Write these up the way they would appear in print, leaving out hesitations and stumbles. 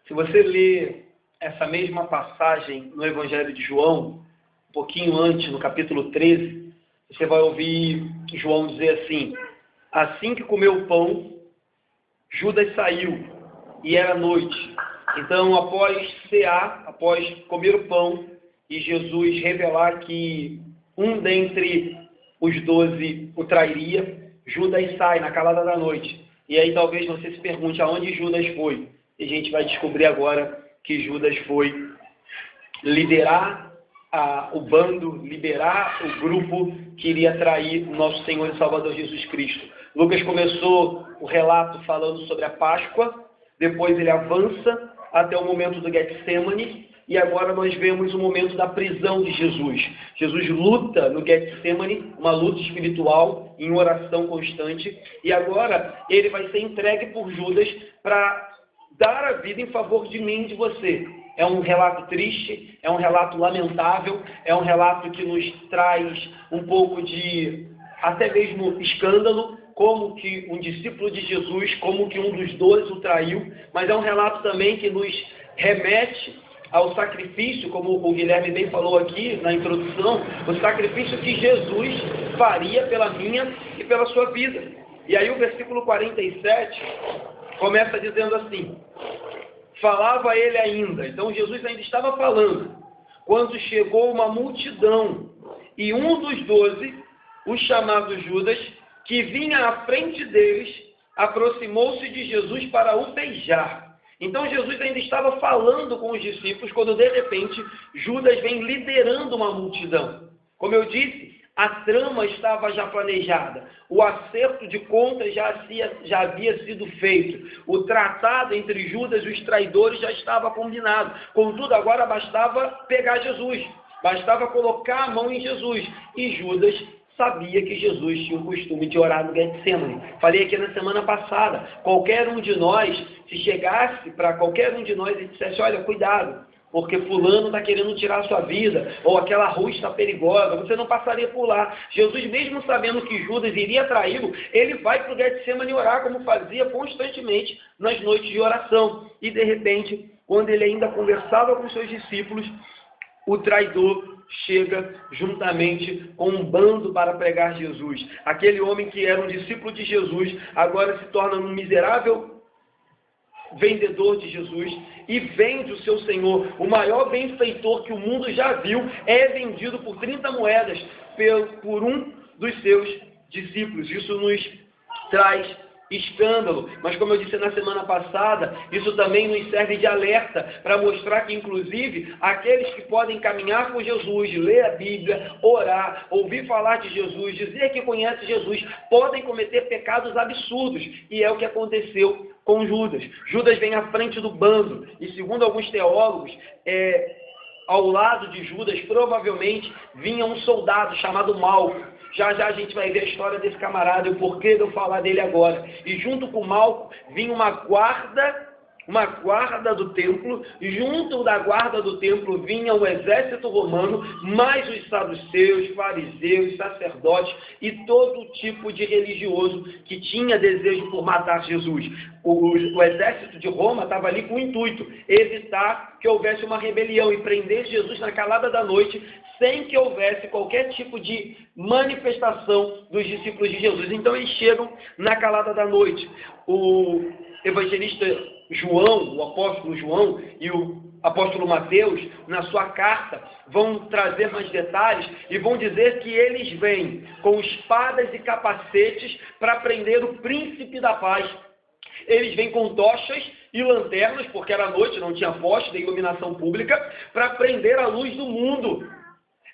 Se você ler essa mesma passagem no Evangelho de João, um pouquinho antes, no capítulo 13, você vai ouvir João dizer assim: assim que comeu o pão, Judas saiu, e era noite. Então, após cear, após comer o pão, e Jesus revelar que um dentre os 12 o trairia, Judas sai na calada da noite. E aí talvez você se pergunte aonde Judas foi. E a gente vai descobrir agora que Judas foi liderar o bando, liderar o grupo que iria trair o nosso Senhor e Salvador Jesus Cristo. Lucas começou o relato falando sobre a Páscoa, depois ele avança até o momento do Getsemane, e agora nós vemos o momento da prisão de Jesus. Jesus luta no Getsemane, uma luta espiritual, em oração constante, e agora ele vai ser entregue por Judas para dar a vida em favor de mim e de você. É um relato triste, é um relato lamentável, é um relato que nos traz um pouco de, até mesmo, escândalo, como que um discípulo de Jesus, como que um dos 12 o traiu, mas é um relato também que nos remete ao sacrifício, como o Guilherme bem falou aqui na introdução, o sacrifício que Jesus faria pela minha e pela sua vida. E aí o versículo 47 começa dizendo assim: falava ele ainda, então Jesus ainda estava falando, quando chegou uma multidão, e um dos 12, o chamado Judas, que vinha à frente deles, aproximou-se de Jesus para o beijar. Então Jesus ainda estava falando com os discípulos, quando de repente Judas vem liderando uma multidão. Como eu disse, a trama estava já planejada, o acerto de contas já havia sido feito, o tratado entre Judas e os traidores já estava combinado. Contudo, agora bastava pegar Jesus, bastava colocar a mão em Jesus, e Judas sabia que Jesus tinha o costume de orar no Getsemane. Falei aqui na semana passada, qualquer um de nós, se chegasse para qualquer um de nós e dissesse: olha, cuidado, porque fulano está querendo tirar a sua vida, ou aquela rua está perigosa, você não passaria por lá. Jesus, mesmo sabendo que Judas iria traí-lo, ele vai para o Getsemane orar, como fazia constantemente nas noites de oração. E de repente, quando ele ainda conversava com seus discípulos, o traidor chega juntamente com um bando para pregar Jesus. Aquele homem que era um discípulo de Jesus, agora se torna um miserável vendedor de Jesus e vende o seu Senhor. O maior benfeitor que o mundo já viu é vendido por 30 moedas por um dos seus discípulos. Isso nos traz escândalo, mas como eu disse na semana passada, isso também nos serve de alerta, para mostrar que inclusive aqueles que podem caminhar com Jesus, ler a Bíblia, orar, ouvir falar de Jesus, dizer que conhece Jesus, podem cometer pecados absurdos, e é o que aconteceu com Judas. Judas vem à frente do bando, e segundo alguns teólogos, ao lado de Judas provavelmente vinha um soldado chamado Malco. Já já a gente vai ver a história desse camarada e o porquê de eu falar dele agora. E junto com Malco vinha uma guarda do templo, e junto da guarda do templo vinha o exército romano, mais os saduceus, fariseus, sacerdotes e todo tipo de religioso que tinha desejo por matar Jesus. O exército de Roma estava ali com o intuito, evitar que houvesse uma rebelião e prender Jesus na calada da noite, sem que houvesse qualquer tipo de manifestação dos discípulos de Jesus. Então eles chegam na calada da noite. O evangelista João, o apóstolo João e o apóstolo Mateus, na sua carta, vão trazer mais detalhes e vão dizer que eles vêm com espadas e capacetes para prender o príncipe da paz. Eles vêm com tochas e lanternas, porque era noite, não tinha poste de iluminação pública, para prender a luz do mundo.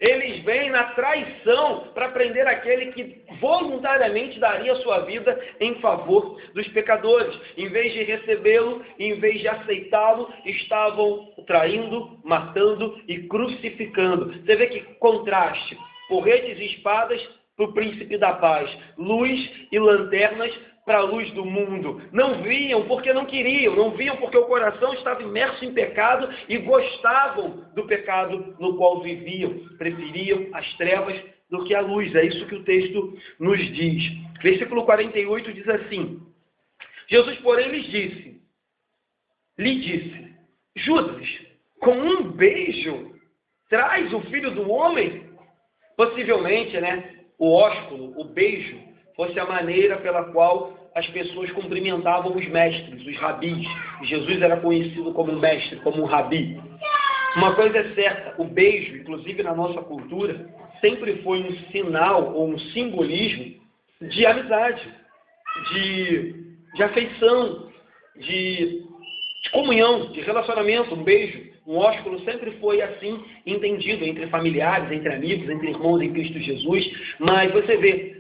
Eles vêm na traição para prender aquele que voluntariamente daria sua vida em favor dos pecadores. Em vez de recebê-lo, em vez de aceitá-lo, estavam traindo, matando e crucificando. Você vê que contraste. Porretes e espadas para o príncipe da paz. Luz e lanternas para a luz do mundo. Não viam porque não queriam, não viam porque o coração estava imerso em pecado e gostavam do pecado no qual viviam, preferiam as trevas do que a luz. É isso que o texto nos diz. Versículo 48 diz assim: Jesus, porém, lhe disse, Judas, com um beijo, traz o Filho do Homem? Possivelmente, o ósculo, o beijo, fosse a maneira pela qual as pessoas cumprimentavam os mestres, os rabis. Jesus era conhecido como um mestre, como um rabi. Uma coisa é certa, o beijo, inclusive na nossa cultura, sempre foi um sinal ou um simbolismo de amizade, de afeição, de comunhão, de relacionamento. Um beijo, um ósculo sempre foi assim entendido entre familiares, entre amigos, entre irmãos em Cristo Jesus. Mas você vê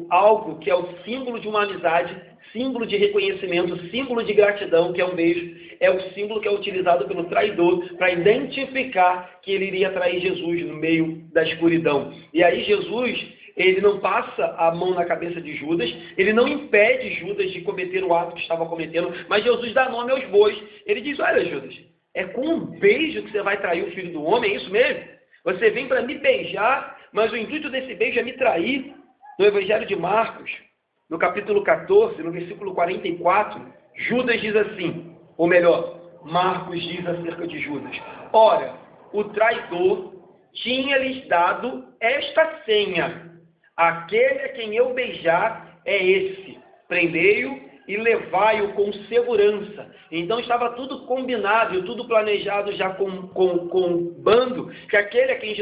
algo que é o símbolo de uma amizade, símbolo de reconhecimento, símbolo de gratidão, que é um beijo, é o símbolo que é utilizado pelo traidor para identificar que ele iria trair Jesus no meio da escuridão. E aí Jesus, ele não passa a mão na cabeça de Judas, ele não impede Judas de cometer o ato que estava cometendo, mas Jesus dá nome aos bois. Ele diz: olha, Judas, é com um beijo que você vai trair o Filho do Homem, é isso mesmo? Você vem para me beijar, mas o intuito desse beijo é me trair. No Evangelho de Marcos, no capítulo 14, no versículo 44, Judas diz assim, ou melhor, Marcos diz acerca de Judas: ora, o traidor tinha-lhes dado esta senha: aquele a quem eu beijar é esse, prendei-o e levai-o com segurança. Então estava tudo combinado, tudo planejado já com o bando, que aquele a quem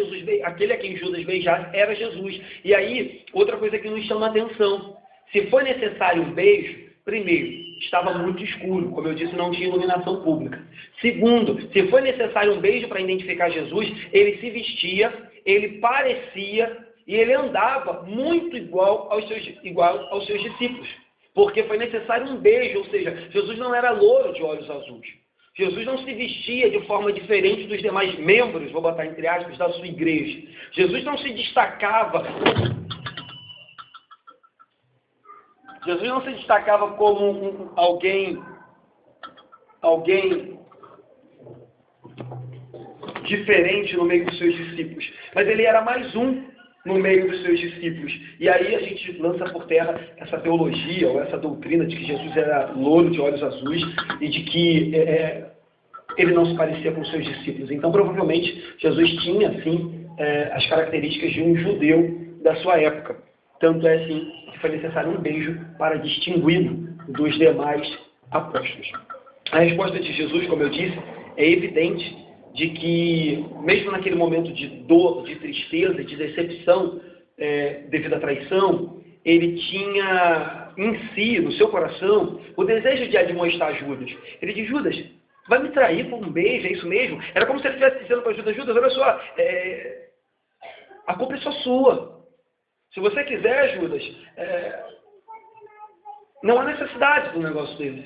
Judas beijasse era Jesus. E aí, outra coisa que nos chama a atenção: se foi necessário um beijo, primeiro, estava muito escuro, como eu disse, não tinha iluminação pública. Segundo, se foi necessário um beijo para identificar Jesus, ele se vestia, ele parecia e ele andava muito igual aos seus discípulos. Porque foi necessário um beijo, ou seja, Jesus não era louro de olhos azuis. Jesus não se vestia de forma diferente dos demais membros, vou botar entre aspas, da sua igreja. Jesus não se destacava como alguém diferente no meio dos seus discípulos. Mas ele era mais um no meio dos seus discípulos. E aí a gente lança por terra essa teologia ou essa doutrina de que Jesus era louro de olhos azuis e de que ele não se parecia com os seus discípulos. Então, provavelmente, Jesus tinha, sim, as características de um judeu da sua época. Tanto é, assim, que foi necessário um beijo para distingui-lo dos demais apóstolos. A resposta de Jesus, como eu disse, é evidente de que, mesmo naquele momento de dor, de tristeza, de decepção devido à traição, ele tinha em si, no seu coração, o desejo de admoestar Judas. Ele diz: Judas, vai me trair por um beijo, é isso mesmo? Era como se ele estivesse dizendo para Judas: Judas, olha só, a culpa é só sua. Se você quiser, Judas, não há necessidade do negócio dele.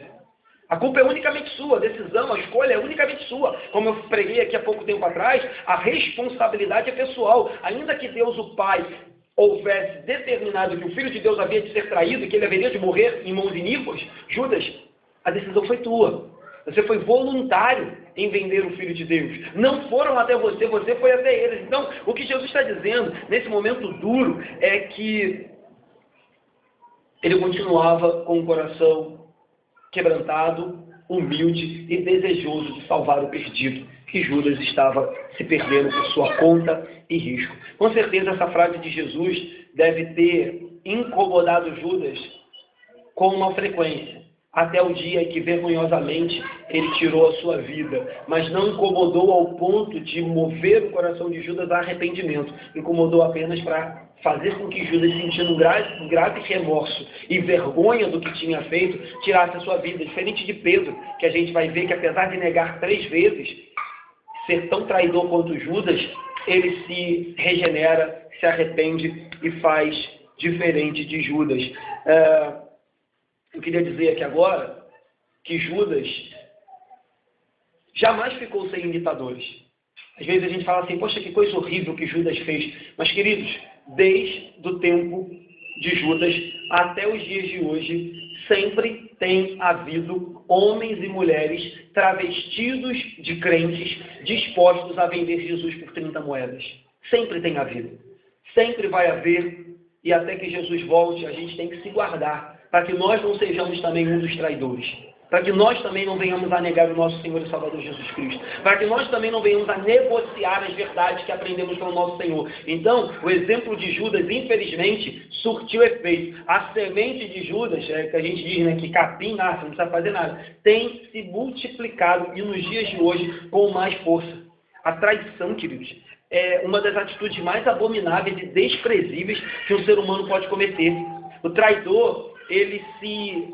A culpa é unicamente sua, a decisão, a escolha é unicamente sua. Como eu preguei aqui há pouco tempo atrás, a responsabilidade é pessoal. Ainda que Deus, o Pai, houvesse determinado que o Filho de Deus havia de ser traído e que ele haveria de morrer em mãos iníquas, Judas, a decisão foi tua. Você foi voluntário em vender o Filho de Deus. Não foram até você, você foi até eles. Então, o que Jesus está dizendo nesse momento duro é que ele continuava com o coração quebrantado, humilde e desejoso de salvar o perdido, que Judas estava se perdendo por sua conta e risco. Com certeza essa frase de Jesus deve ter incomodado Judas com uma frequência, até o dia em que vergonhosamente ele tirou a sua vida, mas não incomodou ao ponto de mover o coração de Judas a arrependimento, incomodou apenas para fazer com que Judas, sentindo um grave remorso e vergonha do que tinha feito, tirasse a sua vida. Diferente de Pedro, que a gente vai ver que apesar de negar 3 vezes, ser tão traidor quanto Judas, ele se regenera, se arrepende e faz diferente de Judas. Eu queria dizer aqui agora que Judas jamais ficou sem imitadores. Às vezes a gente fala assim: poxa, que coisa horrível que Judas fez. Mas, queridos, desde o tempo de Judas até os dias de hoje, sempre tem havido homens e mulheres travestidos de crentes dispostos a vender Jesus por 30 moedas. Sempre tem havido. Sempre vai haver. E até que Jesus volte, a gente tem que se guardar para que nós não sejamos também um dos traidores. para que nós também não venhamos a negar o nosso Senhor e Salvador Jesus Cristo, para que nós também não venhamos a negociar as verdades que aprendemos pelo nosso Senhor. Então, o exemplo de Judas, infelizmente, surtiu efeito. A semente de Judas, que a gente diz, né, que capim nasce, não precisa fazer nada, tem se multiplicado, e nos dias de hoje, com mais força. A traição, queridos, é uma das atitudes mais abomináveis e desprezíveis que um ser humano pode cometer. O traidor, ele se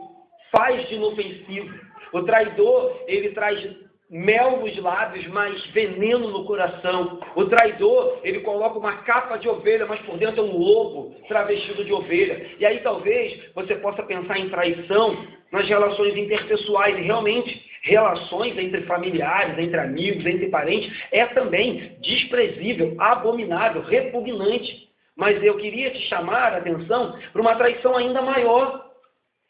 faz de inofensivo. O traidor, ele traz mel nos lábios, mas veneno no coração. O traidor, ele coloca uma capa de ovelha, mas por dentro é um lobo travestido de ovelha. E aí talvez você possa pensar em traição nas relações interpessoais, e realmente relações entre familiares, entre amigos, entre parentes, é também desprezível, abominável, repugnante. Mas eu queria te chamar a atenção para uma traição ainda maior,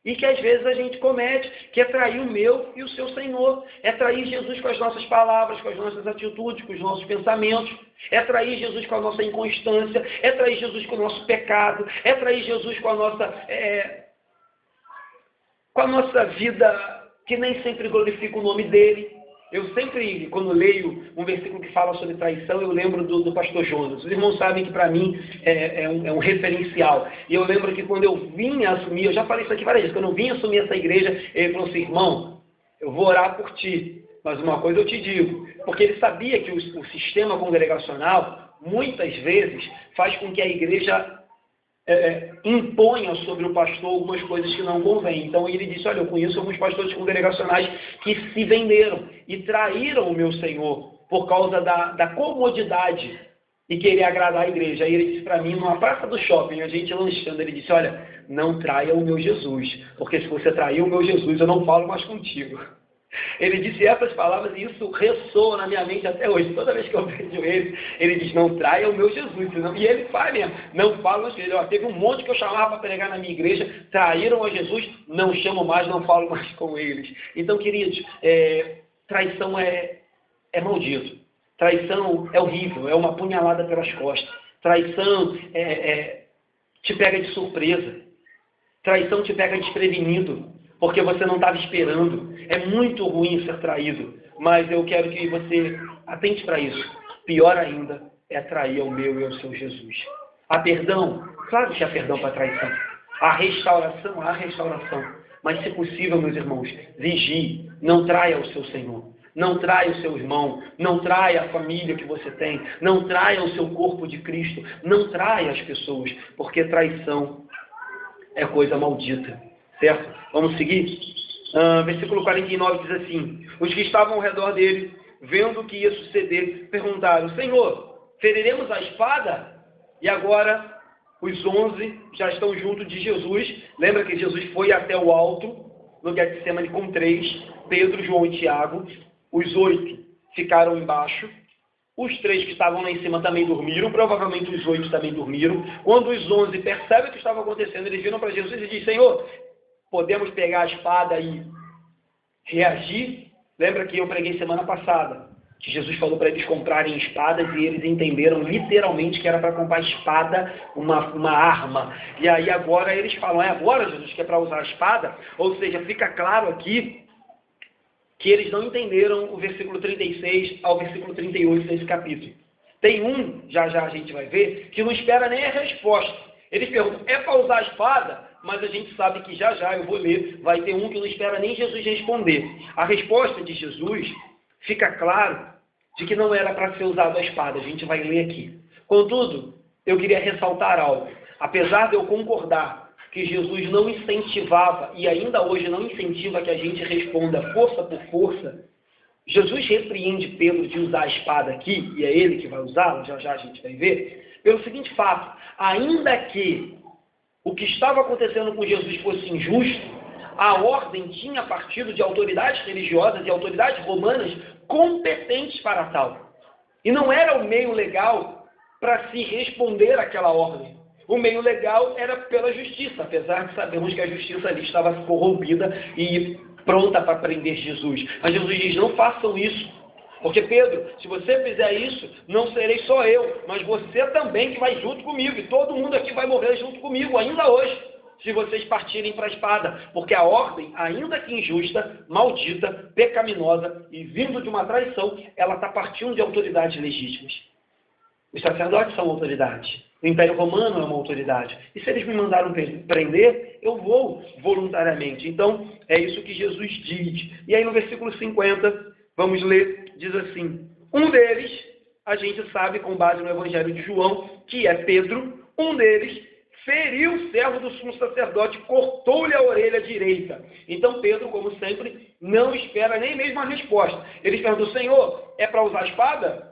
e que às vezes a gente comete, que é trair o meu e o seu Senhor. É trair Jesus com as nossas palavras, com as nossas atitudes, com os nossos pensamentos. É trair Jesus com a nossa inconstância. É trair Jesus com o nosso pecado. É trair Jesus com a nossa vida que nem sempre glorifica o nome dele. Eu sempre, quando leio um versículo que fala sobre traição, eu lembro do pastor Jonas. Os irmãos sabem que para mim é um referencial. E eu lembro que quando eu vim assumir, eu já falei isso aqui várias vezes, quando eu vim assumir essa igreja, ele falou assim: irmão, eu vou orar por ti, mas uma coisa eu te digo. Porque ele sabia que o sistema congregacional, muitas vezes, faz com que a igreja imponha sobre o pastor algumas coisas que não convêm. Então ele disse: olha, eu conheço alguns pastores congregacionais que se venderam e traíram o meu Senhor por causa da comodidade e querer agradar a igreja. Aí ele disse para mim, numa praça do shopping, a gente lanchando, ele disse: olha, não traia o meu Jesus, porque se você trair o meu Jesus, eu não falo mais contigo. Ele disse essas palavras e isso ressoa na minha mente até hoje. Toda vez que eu vejo ele diz: não traia o meu Jesus. Senão... E ele faz mesmo, não falo mais com ele. Teve um monte que eu chamava para pregar na minha igreja, traíram a Jesus, não chamo mais, não falo mais com eles. Então, queridos, traição é maldito. Traição é horrível, é uma punhalada pelas costas. Traição te pega de surpresa. Traição te pega desprevenido, porque você não estava esperando. É muito ruim ser traído, mas eu quero que você atente para isso. Pior ainda é trair ao meu e ao seu Jesus. Há perdão? Claro que há perdão para traição. Há restauração? Há restauração. Mas, se possível, meus irmãos, vigie. Não traia o seu Senhor. Não traia o seu irmão. Não traia a família que você tem. Não traia o seu corpo de Cristo. Não traia as pessoas, porque traição é coisa maldita. Certo? Vamos seguir? Versículo 49 diz assim: os que estavam ao redor dele, vendo o que ia suceder, perguntaram: Senhor, feriremos a espada? E agora os 11 já estão junto de Jesus. Lembra que Jesus foi até o alto, no Getsemane, com 3, Pedro, João e Tiago. Os 8 ficaram embaixo. Os 3 que estavam lá em cima também dormiram. Provavelmente os 8 também dormiram. Quando os 11 percebem o que estava acontecendo, eles viram para Jesus e dizem: Senhor, podemos pegar a espada e reagir? Lembra que eu preguei semana passada que Jesus falou para eles comprarem espadas e eles entenderam literalmente que era para comprar espada, uma arma. E aí agora eles falam: é agora, Jesus, que é para usar a espada? Ou seja, fica claro aqui que eles não entenderam o versículo 36 ao versículo 38 desse capítulo. Tem já a gente vai ver, que não espera nem a resposta. Eles perguntam: é para usar a espada? Mas a gente sabe que já eu vou ler, vai ter um que não espera nem Jesus responder. A resposta de Jesus fica claro de que não era para ser usada a espada. A gente vai ler aqui. Contudo, eu queria ressaltar algo. Apesar de eu concordar que Jesus não incentivava, e ainda hoje não incentiva que a gente responda força por força, Jesus repreende Pedro de usar a espada aqui, e é ele que vai usá-la, já a gente vai ver, pelo seguinte fato: ainda que o que estava acontecendo com Jesus fosse injusto, a ordem tinha partido de autoridades religiosas e autoridades romanas competentes para tal. E não era o meio legal para se responder àquela ordem. O meio legal era pela justiça, apesar de sabermos que a justiça ali estava corrompida e pronta para prender Jesus. Mas Jesus diz: não façam isso. Porque, Pedro, se você fizer isso, não serei só eu, mas você também que vai junto comigo. E todo mundo aqui vai morrer junto comigo, ainda hoje. se vocês partirem para a espada, porque a ordem, ainda que injusta, maldita, pecaminosa e vindo de uma traição, ela está partindo de autoridades legítimas. Os sacerdotes são autoridades. O Império Romano é uma autoridade. E se eles me mandaram prender, eu vou voluntariamente. Então, é isso que Jesus diz. E aí no versículo 50, vamos ler, diz assim: um deles, a gente sabe com base no Evangelho de João, que é Pedro, um deles feriu o servo do sumo sacerdote, cortou-lhe a orelha direita. Então Pedro, como sempre, não espera nem mesmo a resposta. Ele pergunta: Senhor, é para usar a espada?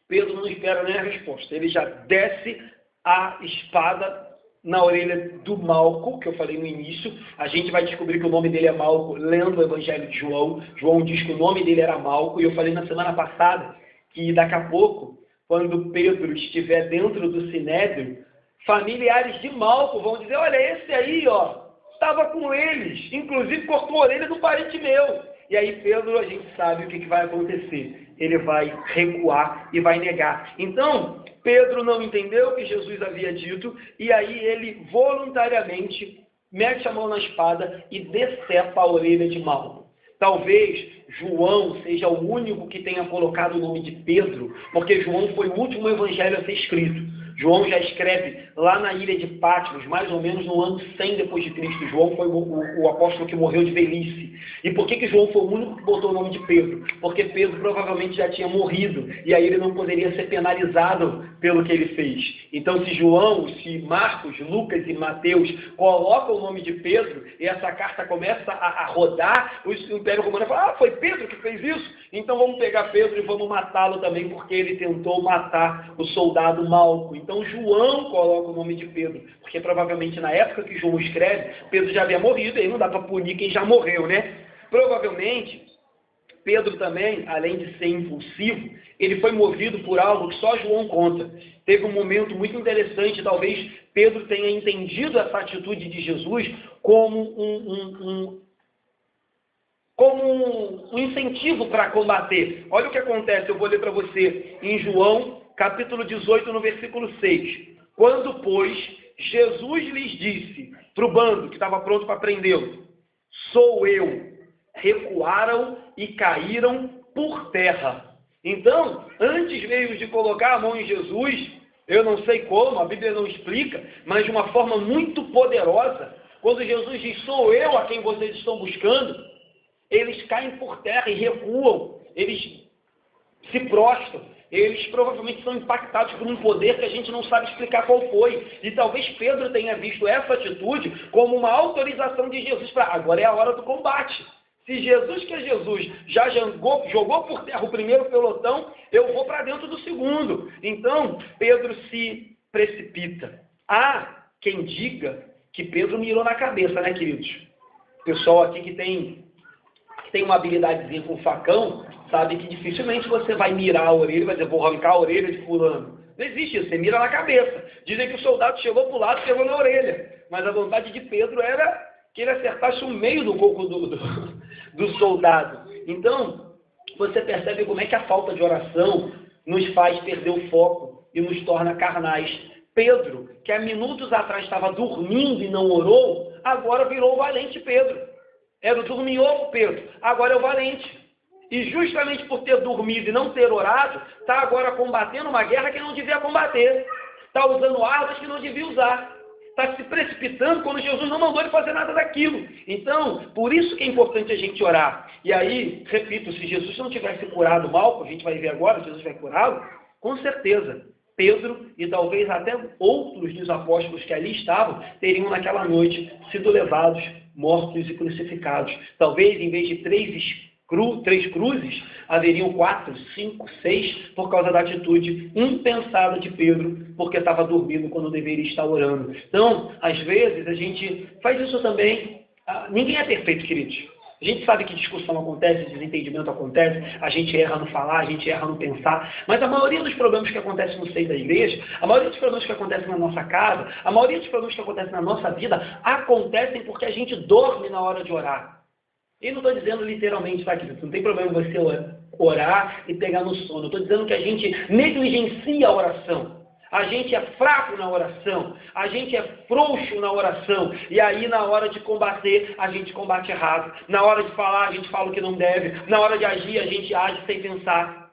Pedro não espera nem a resposta. Ele já desce a espada na orelha do Malco, que eu falei no início. A gente vai descobrir que o nome dele é Malco lendo o Evangelho de João. João diz que o nome dele era Malco. E eu falei na semana passada que daqui a pouco, quando Pedro estiver dentro do Sinédrio, familiares de Malco vão dizer: olha, esse aí, ó, estava com eles. Inclusive cortou a orelha do parente meu. E aí Pedro, a gente sabe o que vai acontecer. Ele vai recuar e vai negar. Então, Pedro não entendeu o que Jesus havia dito, e aí ele voluntariamente mete a mão na espada e decepa a orelha de Malco. Talvez João seja o único que tenha colocado o nome de Pedro, porque João foi o último evangelho a ser escrito. João já escreve lá na ilha de Patmos, mais ou menos no ano 100 depois de Cristo. João foi o apóstolo que morreu de velhice. E por que João foi o único que botou o nome de Pedro? Porque Pedro provavelmente já tinha morrido, e aí ele não poderia ser penalizado pelo que ele fez. Então, se João, se Marcos, Lucas e Mateus colocam o nome de Pedro, e essa carta começa a rodar, o Império Romano fala: ah, foi Pedro que fez isso? Então vamos pegar Pedro e vamos matá-lo também, porque ele tentou matar o soldado Malco. Então João coloca o nome de Pedro, porque provavelmente na época que João escreve, Pedro já havia morrido, e aí não dá para punir quem já morreu, né? Provavelmente, Pedro também, além de ser impulsivo, ele foi movido por algo que só João conta. Teve um momento muito interessante, talvez Pedro tenha entendido essa atitude de Jesus como um incentivo para combater. Olha o que acontece, eu vou ler para você em João, capítulo 18, no versículo 6. Quando, pois, Jesus lhes disse para o bando que estava pronto para prendê-lo: sou eu, recuaram e caíram por terra. Então, antes mesmo de colocar a mão em Jesus, eu não sei como, a Bíblia não explica, mas de uma forma muito poderosa, quando Jesus diz: sou eu a quem vocês estão buscando, eles caem por terra e recuam, eles se prostram, eles provavelmente são impactados por um poder que a gente não sabe explicar qual foi. E talvez Pedro tenha visto essa atitude como uma autorização de Jesus para agora é a hora do combate. Se Jesus, que é Jesus, já jogou por terra o primeiro pelotão, eu vou para dentro do segundo. Então, Pedro se precipita. Há quem diga que Pedro mirou na cabeça, né, queridos? O pessoal aqui que tem uma habilidadezinha com facão, sabe que dificilmente você vai mirar a orelha e vai dizer: vou arrancar a orelha de fulano. Não existe isso, você mira na cabeça. Dizem que o soldado chegou para o lado e chegou na orelha. Mas a vontade de Pedro era que ele acertasse o meio do coco do soldado. Então, você percebe como é que a falta de oração nos faz perder o foco e nos torna carnais. Pedro, que há minutos atrás estava dormindo e não orou, agora virou o valente Pedro. Era o dorminhoco Pedro, agora é o valente. E justamente por ter dormido e não ter orado, está agora combatendo uma guerra que não devia combater. Está usando armas que não devia usar. Está se precipitando quando Jesus não mandou ele fazer nada daquilo. Então, por isso que é importante a gente orar. E aí, repito, se Jesus não tivesse curado o Malco, a gente vai ver agora, Jesus vai curá-lo, com certeza, Pedro e talvez até outros dos apóstolos que ali estavam, teriam naquela noite sido levados, mortos e crucificados. Talvez, em vez de três cruzes, haveriam 4, 5, 6, por causa da atitude impensada de Pedro, porque estava dormindo quando deveria estar orando. Então, às vezes, a gente faz isso também. Ninguém é perfeito, queridos. A gente sabe que discussão acontece, desentendimento acontece, a gente erra no falar, a gente erra no pensar, mas a maioria dos problemas que acontecem no seio da igreja, a maioria dos problemas que acontecem na nossa casa, a maioria dos problemas que acontecem na nossa vida, acontecem porque a gente dorme na hora de orar. E não estou dizendo literalmente, tá, querido? Não tem problema você orar e pegar no sono. Eu estou dizendo que a gente negligencia a oração. a gente é fraco na oração, a gente é frouxo na oração, e aí na hora de combater, a gente combate errado, na hora de falar, a gente fala o que não deve, na hora de agir, a gente age sem pensar,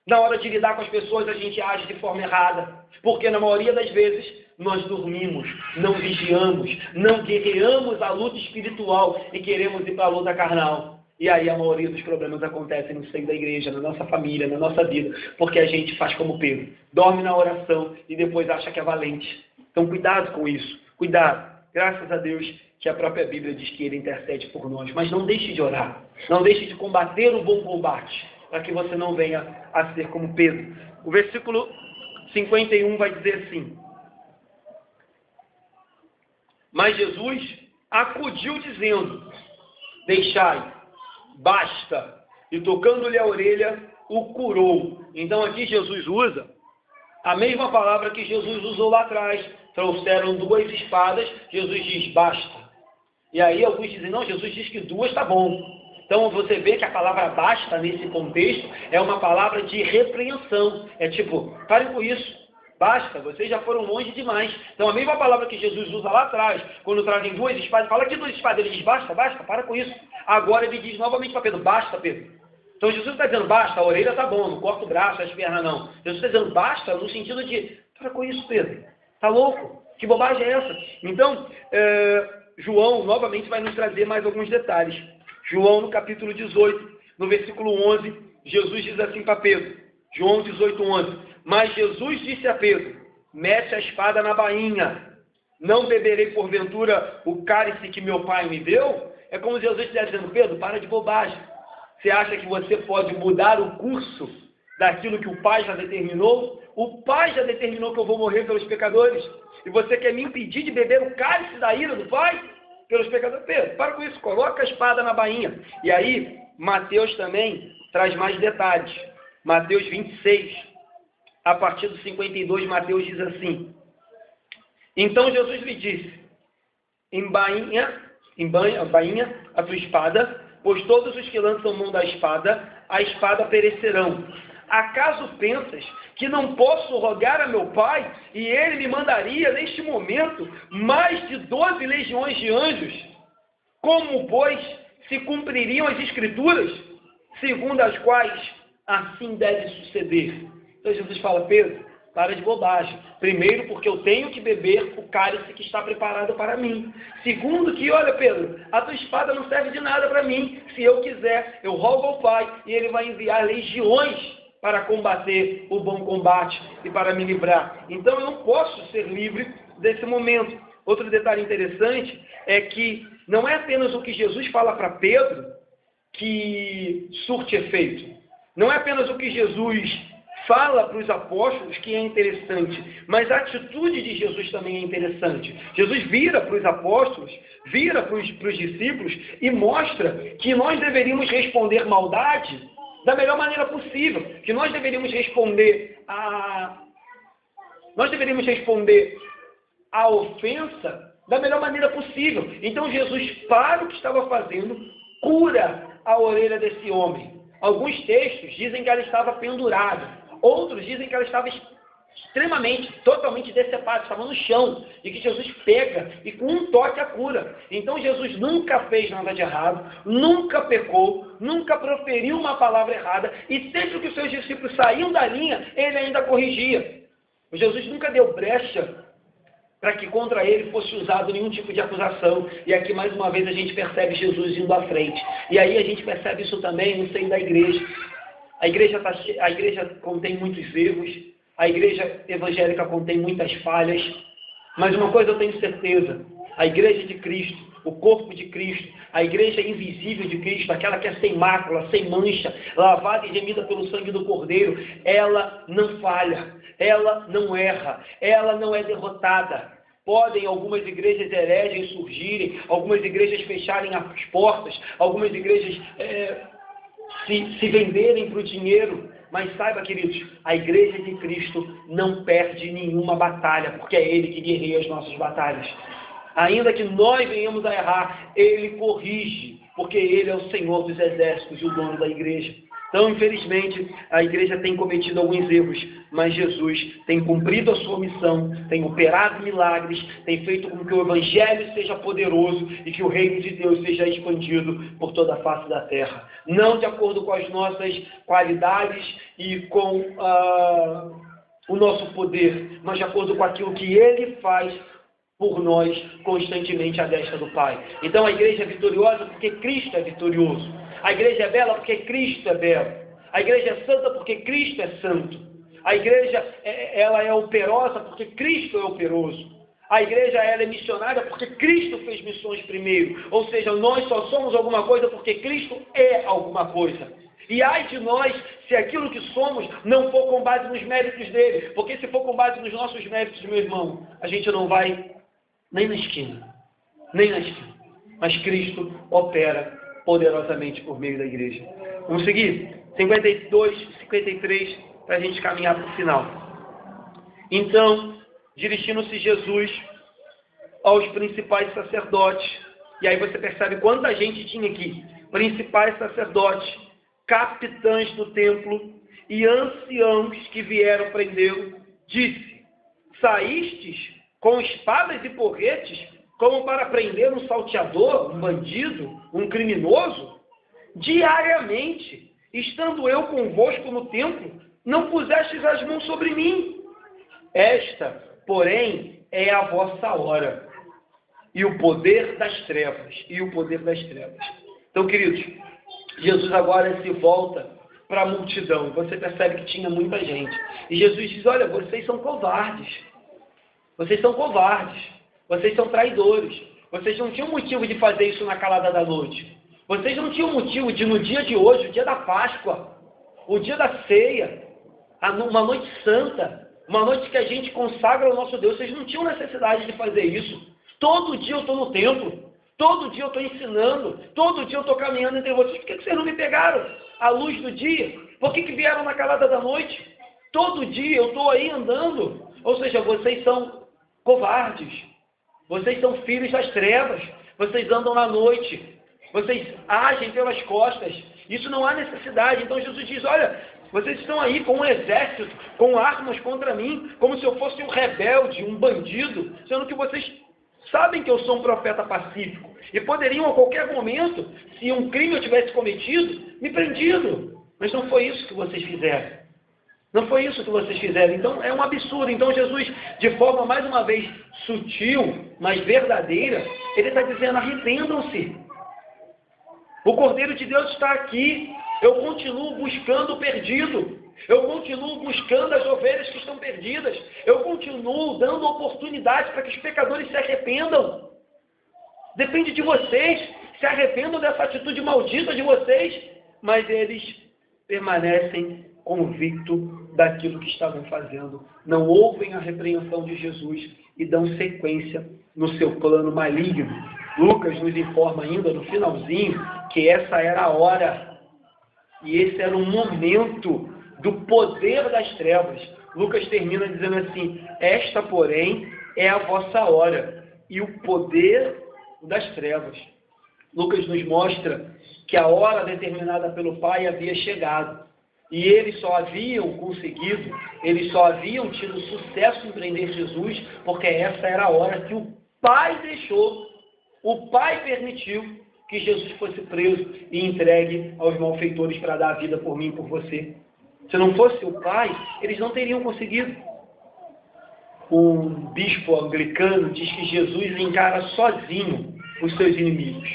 na hora de lidar com as pessoas, a gente age de forma errada, porque na maioria das vezes, nós dormimos, não vigiamos, não guerreamos a luta espiritual e queremos ir para a luta carnal. E aí a maioria dos problemas acontecem no seio da igreja, na nossa família, na nossa vida, porque a gente faz como Pedro, dorme na oração e depois acha que é valente. Então cuidado com isso, cuidado. Graças a Deus que a própria Bíblia diz que Ele intercede por nós, mas não deixe de orar, não deixe de combater o bom combate, para que você não venha a ser como Pedro. O versículo 51 vai dizer assim: mas Jesus acudiu dizendo, deixai, basta, e tocando-lhe a orelha, o curou. Então aqui Jesus usa a mesma palavra que Jesus usou lá atrás. Trouxeram 2 espadas, Jesus diz, basta. E aí alguns dizem, não, Jesus diz que 2 está bom. Então você vê que a palavra basta nesse contexto é uma palavra de repreensão. É tipo, parem com isso. Basta, vocês já foram longe demais. Então a mesma palavra que Jesus usa lá atrás, quando trazem 2 espadas, fala que 2 espadas, ele diz, basta, basta, para com isso. Agora ele diz novamente para Pedro, basta, Pedro. Então Jesus está dizendo, basta, a orelha está bom, não corta o braço, as pernas não. Jesus está dizendo, basta, no sentido de, para com isso, Pedro. Está louco? Que bobagem é essa? Então, João novamente vai nos trazer mais alguns detalhes. João no capítulo 18, no versículo 11, Jesus diz assim para Pedro, João 18, 11, mas Jesus disse a Pedro, mete a espada na bainha, não beberei porventura o cálice que meu pai me deu? É como Jesus estivesse dizendo, Pedro, para de bobagem. Você acha que você pode mudar o curso daquilo que o pai já determinou? O pai já determinou que eu vou morrer pelos pecadores. E você quer me impedir de beber o cálice da ira do pai? Pelos pecadores? Pedro, para com isso, coloca a espada na bainha. E aí, Mateus também traz mais detalhes. Mateus 26, a partir do 52, Mateus diz assim, então Jesus lhe disse, embainha a tua espada, pois todos os que lançam mão da espada, a espada perecerão. Acaso pensas que não posso rogar a meu Pai, e Ele me mandaria neste momento mais de 12 legiões de anjos? Como, pois, se cumpririam as Escrituras, segundo as quais assim deve suceder? Então Jesus fala, Pedro, para de bobagem. Primeiro, porque eu tenho que beber o cálice que está preparado para mim. Segundo, que, olha, Pedro, a tua espada não serve de nada para mim. Se eu quiser, eu rogo ao Pai e Ele vai enviar legiões para combater o bom combate e para me livrar. Então, eu não posso ser livre desse momento. Outro detalhe interessante é que não é apenas o que Jesus fala para Pedro que surte efeito. Não é apenas o que Jesus fala para os apóstolos que é interessante, mas a atitude de Jesus também é interessante. Jesus vira para os apóstolos, vira para os discípulos e mostra que nós deveríamos responder maldade da melhor maneira possível, que nós deveríamos responder a ofensa da melhor maneira possível. Então Jesus para o que estava fazendo, cura a orelha desse homem. Alguns textos dizem que ela estava pendurada. Outros dizem que ela estava totalmente decepada, estava no chão, e que Jesus pega e com um toque a cura. Então Jesus nunca fez nada de errado, nunca pecou, nunca proferiu uma palavra errada, e sempre que os seus discípulos saíam da linha, ele ainda corrigia. Jesus nunca deu brecha para que contra ele fosse usado nenhum tipo de acusação. E aqui mais uma vez a gente percebe Jesus indo à frente. E aí a gente percebe isso também no seio da igreja. A igreja contém muitos erros, a igreja evangélica contém muitas falhas, mas uma coisa eu tenho certeza, a igreja de Cristo, o corpo de Cristo, a igreja invisível de Cristo, aquela que é sem mácula, sem mancha, lavada e gemida pelo sangue do Cordeiro, ela não falha, ela não erra, ela não é derrotada. Podem algumas igrejas hereges surgirem, algumas igrejas fecharem as portas, algumas igrejas se venderem para o dinheiro, mas saiba, queridos, a igreja de Cristo não perde nenhuma batalha, porque é Ele que guerreia as nossas batalhas. Ainda que nós venhamos a errar, Ele corrige, porque Ele é o Senhor dos exércitos e o dono da igreja. Então, infelizmente, a igreja tem cometido alguns erros, mas Jesus tem cumprido a sua missão, tem operado milagres, tem feito com que o Evangelho seja poderoso e que o reino de Deus seja expandido por toda a face da terra. Não de acordo com as nossas qualidades e com o nosso poder, mas de acordo com aquilo que Ele faz por nós constantemente à destra do Pai. Então a igreja é vitoriosa porque Cristo é vitorioso. A igreja é bela porque Cristo é belo. A igreja é santa porque Cristo é santo. A igreja ela é operosa porque Cristo é operoso. A igreja ela é missionária porque Cristo fez missões primeiro. Ou seja, nós só somos alguma coisa porque Cristo é alguma coisa. E ai de nós se aquilo que somos não for com base nos méritos dele. Porque se for com base nos nossos méritos, meu irmão, a gente não vai nem na esquina. Nem na esquina. Mas Cristo opera poderosamente por meio da igreja. Vamos seguir? 52 e 53 para a gente caminhar para o final. Então, dirigindo-se Jesus aos principais sacerdotes. E aí você percebe quanta gente tinha aqui. Principais sacerdotes, capitães do templo e anciãos que vieram prendê-lo, disse: saístes com espadas e porretes como para prender um salteador, um bandido, um criminoso? Diariamente, estando eu convosco no templo, não pusestes as mãos sobre mim. Esta, porém, é a vossa hora, e o poder das trevas, Então, queridos, Jesus agora se volta para a multidão. Você percebe que tinha muita gente. E Jesus diz: olha, vocês são covardes. Vocês são covardes. Vocês são traidores. Vocês não tinham motivo de fazer isso na calada da noite. Vocês não tinham motivo de, no dia de hoje, o dia da Páscoa, o dia da ceia, uma noite santa, uma noite que a gente consagra ao nosso Deus, vocês não tinham necessidade de fazer isso. Todo dia eu estou no templo, todo dia eu estou ensinando, todo dia eu estou caminhando entre vocês. Por que vocês não me pegaram à luz do dia? Por que vieram na calada da noite? Todo dia eu estou aí andando. Ou seja, vocês são covardes. Vocês são filhos das trevas. Vocês andam na noite. Vocês agem pelas costas. Isso não há necessidade. Então Jesus diz: olha, vocês estão aí com um exército, com armas contra mim, como se eu fosse um rebelde, um bandido, sendo que vocês sabem que eu sou um profeta pacífico. E poderiam a qualquer momento, se um crime eu tivesse cometido, me prendido. Mas não foi isso que vocês fizeram. Não foi isso que vocês fizeram. Então é um absurdo. Então Jesus, de forma mais uma vez sutil, mas verdadeira, ele está dizendo: arrependam-se. O Cordeiro de Deus está aqui. Eu continuo buscando o perdido. Eu continuo buscando as ovelhas que estão perdidas. Eu continuo dando oportunidade para que os pecadores se arrependam. Depende de vocês. Se arrependam dessa atitude maldita de vocês. Mas eles permanecem convictos daquilo que estavam fazendo. Não ouvem a repreensão de Jesus e dão sequência no seu plano maligno. Lucas nos informa ainda no finalzinho que essa era a hora e esse era o momento do poder das trevas. Lucas termina dizendo assim: esta, porém, é a vossa hora e o poder das trevas. Lucas nos mostra que a hora determinada pelo Pai havia chegado. E eles só haviam conseguido, eles só haviam tido sucesso em prender Jesus, porque essa era a hora que o Pai deixou, o Pai permitiu que Jesus fosse preso e entregue aos malfeitores para dar a vida por mim e por você. Se não fosse o Pai, eles não teriam conseguido. Um bispo anglicano diz que Jesus encara sozinho os seus inimigos.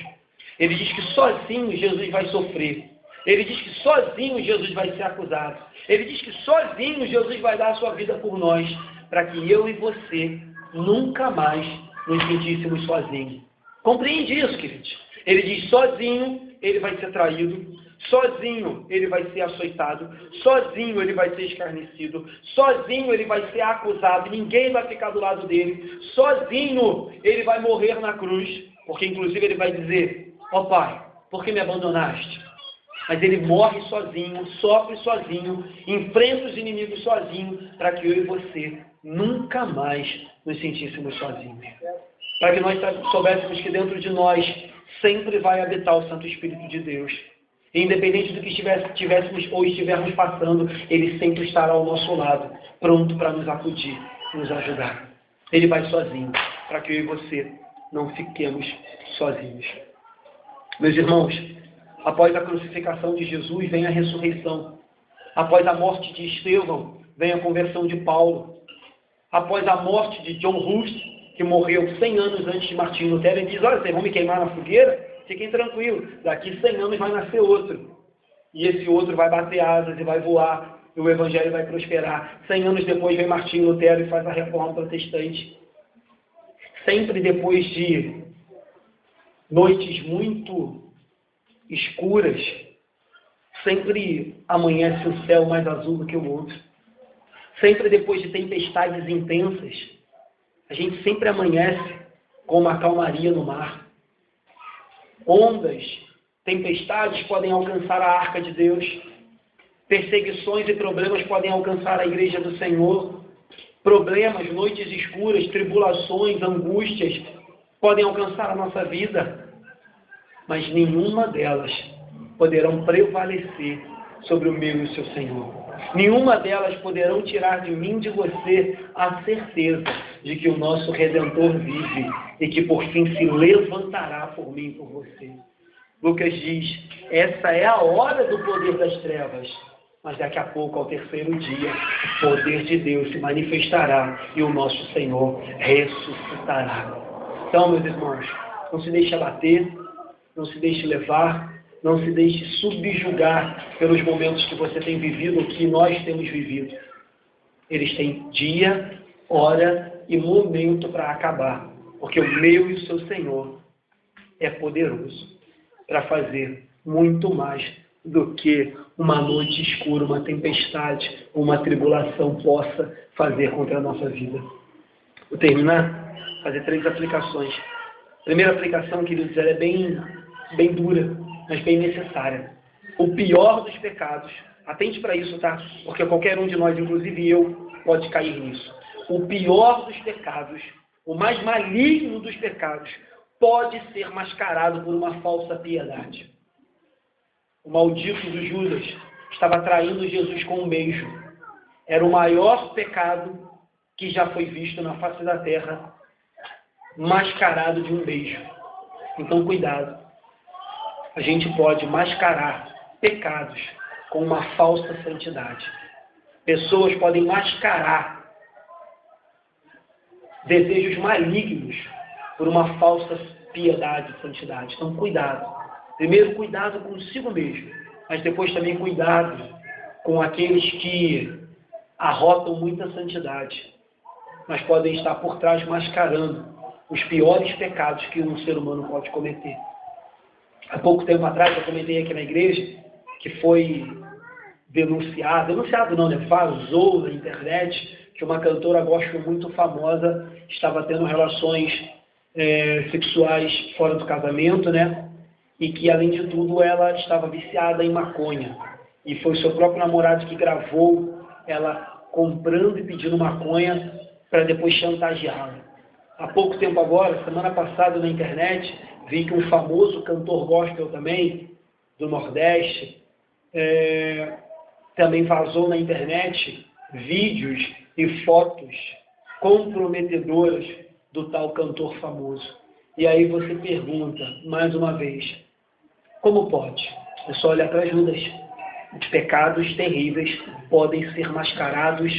Ele diz que sozinho Jesus vai sofrer. Ele diz que sozinho Jesus vai ser acusado. Ele diz que sozinho Jesus vai dar a sua vida por nós, para que eu e você nunca mais nos sentíssemos sozinhos. Compreende isso, queridos? Ele diz: sozinho ele vai ser traído, sozinho ele vai ser açoitado, sozinho ele vai ser escarnecido, sozinho ele vai ser acusado, ninguém vai ficar do lado dele, sozinho ele vai morrer na cruz, porque inclusive ele vai dizer: ó Pai, por que me abandonaste? Mas ele morre sozinho, sofre sozinho, enfrenta os inimigos sozinho, para que eu e você nunca mais nos sentíssemos sozinhos. Para que nós soubéssemos que dentro de nós sempre vai habitar o Santo Espírito de Deus. Independente do que tivéssemos ou estivermos passando, Ele sempre estará ao nosso lado, pronto para nos acudir, nos ajudar. Ele vai sozinho, para que eu e você não fiquemos sozinhos. Meus irmãos, após a crucificação de Jesus, vem a ressurreição. Após a morte de Estevão, vem a conversão de Paulo. Após a morte de John Hus, que morreu 100 anos antes de Martinho Lutero, ele diz, olha, vocês vão me queimar na fogueira? Fiquem tranquilos, daqui 100 anos vai nascer outro. E esse outro vai bater asas e vai voar, e o Evangelho vai prosperar. 100 anos depois vem Martinho Lutero e faz a Reforma Protestante. Sempre depois de noites muito escuras, sempre amanhece o céu mais azul do que o outro. Sempre depois de tempestades intensas, a gente sempre amanhece com uma calmaria no mar. Ondas, tempestades podem alcançar a arca de Deus. Perseguições e problemas podem alcançar a igreja do Senhor. Problemas, noites escuras, tribulações, angústias podem alcançar a nossa vida. Mas nenhuma delas poderão prevalecer sobre o meu e o seu Senhor. Nenhuma delas poderão tirar de mim, de você, a certeza de que o nosso Redentor vive e que por fim se levantará por mim e por você. Lucas diz, essa é a hora do poder das trevas, mas daqui a pouco, ao terceiro dia, o poder de Deus se manifestará e o nosso Senhor ressuscitará. Então, meus irmãos, não se deixe abater, não se deixe levar, não se deixe subjugar pelos momentos que você tem vivido ou que nós temos vivido. Eles têm dia, hora e momento para acabar, porque o meu e o seu Senhor é poderoso para fazer muito mais do que uma noite escura, uma tempestade, uma tribulação possa fazer contra a nossa vida. Vou terminar, fazer 3 aplicações. A primeira aplicação, queridos, ela é bem dura, mas bem necessária. O pior dos pecados, atente para isso, tá? Porque qualquer um de nós, inclusive eu, pode cair nisso. O pior dos pecados, o mais maligno dos pecados, pode ser mascarado por uma falsa piedade. O maldito do Judas estava traindo Jesus com um beijo. Era o maior pecado que já foi visto na face da terra, mascarado de um beijo. Então, cuidado. A gente pode mascarar pecados com uma falsa santidade. Pessoas podem mascarar desejos malignos por uma falsa piedade e santidade. Então, cuidado. Primeiro, cuidado consigo mesmo, mas depois também cuidado com aqueles que arrotam muita santidade, mas podem estar por trás mascarando os piores pecados que um ser humano pode cometer. Há pouco tempo atrás, eu comentei aqui na igreja que foi denunciado não, né? Vazou na internet que uma cantora gospel muito famosa estava tendo relações sexuais fora do casamento, né? E que, além de tudo, ela estava viciada em maconha. E foi seu próprio namorado que gravou ela comprando e pedindo maconha para depois chantageá-la. Há pouco tempo agora, semana passada na internet, vi que um famoso cantor gospel também, do Nordeste, também vazou na internet vídeos e fotos comprometedoras do tal cantor famoso. E aí você pergunta, mais uma vez, como pode? É só olhar para Judas. Os pecados terríveis podem ser mascarados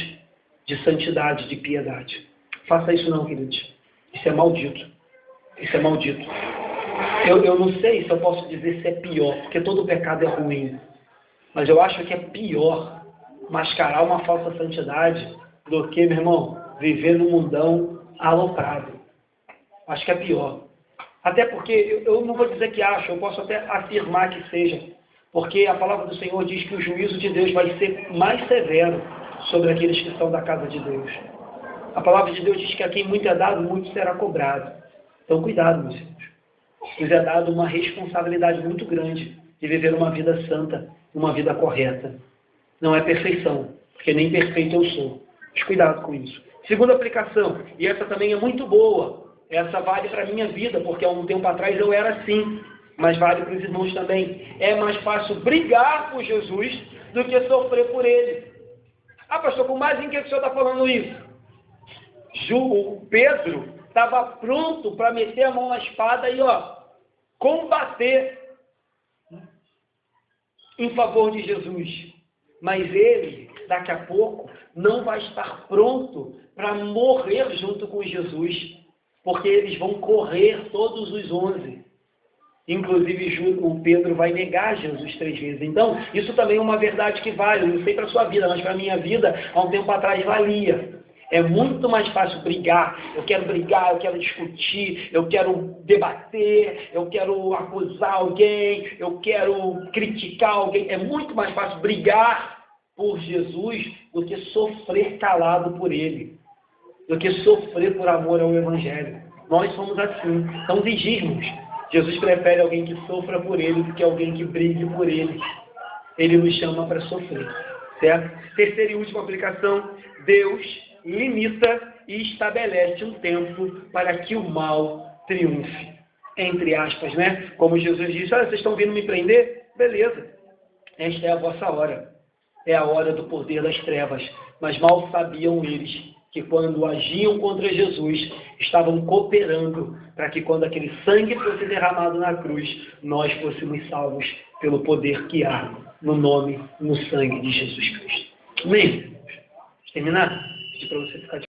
de santidade, de piedade. Faça isso não, queridos. Isso é maldito. Isso é maldito. Eu não sei se eu posso dizer se é pior, porque todo pecado é ruim. Mas eu acho que é pior mascarar uma falsa santidade do que, meu irmão, viver num mundão aloprado. Acho que é pior. Até porque, eu não vou dizer que acho, eu posso até afirmar que seja. Porque a palavra do Senhor diz que o juízo de Deus vai ser mais severo sobre aqueles que são da casa de Deus. A palavra de Deus diz que a quem muito é dado, muito será cobrado. Então, cuidado, meus irmãos. Nos é dado uma responsabilidade muito grande de viver uma vida santa, uma vida correta. Não é perfeição, porque nem perfeito eu sou. Mas cuidado com isso. Segunda aplicação, e essa também é muito boa. Essa vale para a minha vida, porque há um tempo atrás eu era assim. mas vale para os irmãos também. É mais fácil brigar por Jesus do que sofrer por ele. Ah, pastor, com base em que o senhor está falando isso? O Pedro estava pronto para meter a mão na espada e combater em favor de Jesus. Mas ele, daqui a pouco, não vai estar pronto para morrer junto com Jesus, porque eles vão correr todos os 11. Inclusive, o Pedro vai negar Jesus 3 vezes. Então, isso também é uma verdade que vale. Não sei para a sua vida, mas para a minha vida, há um tempo atrás, valia. É muito mais fácil brigar. Eu quero discutir, eu quero debater, eu quero acusar alguém, eu quero criticar alguém. É muito mais fácil brigar por Jesus do que sofrer calado por ele, do que sofrer por amor ao Evangelho. Nós somos assim, somos exíguos. Jesus prefere alguém que sofra por ele do que alguém que brigue por ele. Ele nos chama para sofrer, certo? Terceira e última aplicação: Deus limita e estabelece um tempo para que o mal triunfe. Entre aspas, né? Como Jesus disse: olha, vocês estão vindo me prender? Beleza, esta é a vossa hora. É a hora do poder das trevas. Mas mal sabiam eles que quando agiam contra Jesus, estavam cooperando para que quando aquele sangue fosse derramado na cruz, nós fôssemos salvos pelo poder que há no nome, no sangue de Jesus Cristo. Amém? Vamos terminar? Pedir para você ficar de